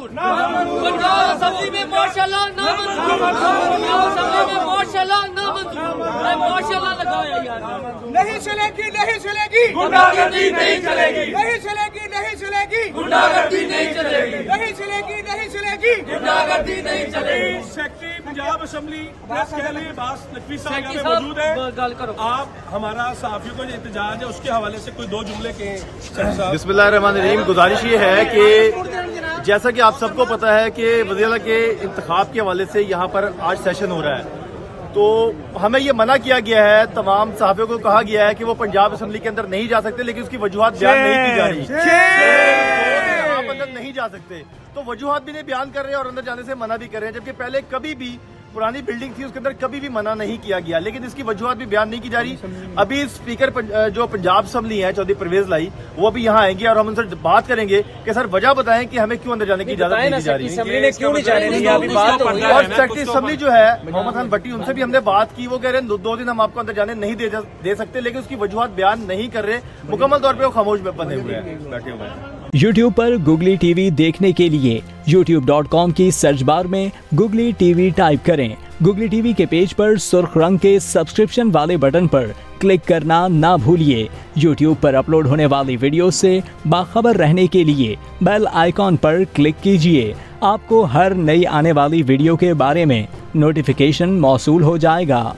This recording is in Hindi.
नामंजूर। पंजाब असेंबली में माशाल्लाह नामंजूर। पंजाब असेंबली में माशाल्लाह नामंजूर। माशाल्लाह लगाया यार। नहीं चलेगी, नहीं चलेगी, गुंडागर्दी नहीं चलेगी। नहीं चलेगी, नहीं चलेगी, गुंडागर्दी नहीं चलेगी। नहीं चलेगी, नहीं चलेगी। गुंडागर्दी नहीं चलेगी। सेक्रेटरी पंजाब असेंबली प्रेस के लिए बास नकवी साहब यहाँ पे सेक्रेटरी मौजूद है। साहब, गल करो। आप हमारा सहाफियों को जो एहतजाज है उसके हवाले से कोई दो जुमले के साहब। बिस्मिल्लाहिर्रहमानिर्रहीम। गुजारिश ये है कि जैसा कि आप सबको पता है कि वज़ीर के इंतखाब के हवाले से यहाँ पर आज सेशन हो रहा है, तो हमें ये मना किया गया है, तमाम सहाफ़ियों को कहा गया है कि वो पंजाब असेंबली के अंदर नहीं जा सकते, लेकिन उसकी वजूहत बयान नहीं की जा रही। आप अंदर नहीं जा सकते, तो वजूहत भी नहीं बयान कर रहे हैं और अंदर जाने से मना भी कर रहे हैं, जबकि पहले कभी भी पुरानी बिल्डिंग थी उसके अंदर कभी भी मना नहीं किया गया, लेकिन इसकी वजूहत भी बयान नहीं की जा रही। अभी स्पीकर जो पंजाब असेंबली है चौधरी परवेज लाई, वो अभी यहाँ आएंगे और हम उनसे बात करेंगे कि सर वजह बताएं कि हमें क्यों अंदर जाने की इजाजत नहीं दी जा रही। और सेक्रेटरी असेंबली जो है मोहम्मद खान भट्टी, उनसे भी हमने बात की, वो कह रहे हैं 2 दिन हम आपको अंदर जाने नहीं दे सकते, लेकिन उसकी वजूहत बयान नहीं कर रहे, मुकम्मल तौर पर वो खामोश बने हुए हैं, बैठे हुए हैं। YouTube पर गुगली टीवी देखने के लिए youtube.com की सर्च बार में गुगली टीवी टाइप करें। गुगली टीवी के पेज पर सुर्ख रंग के सब्सक्रिप्शन वाले बटन पर क्लिक करना ना भूलिए। YouTube पर अपलोड होने वाली वीडियो से बाखबर रहने के लिए बेल आइकॉन पर क्लिक कीजिए। आपको हर नई आने वाली वीडियो के बारे में नोटिफिकेशन मौसूल हो जाएगा।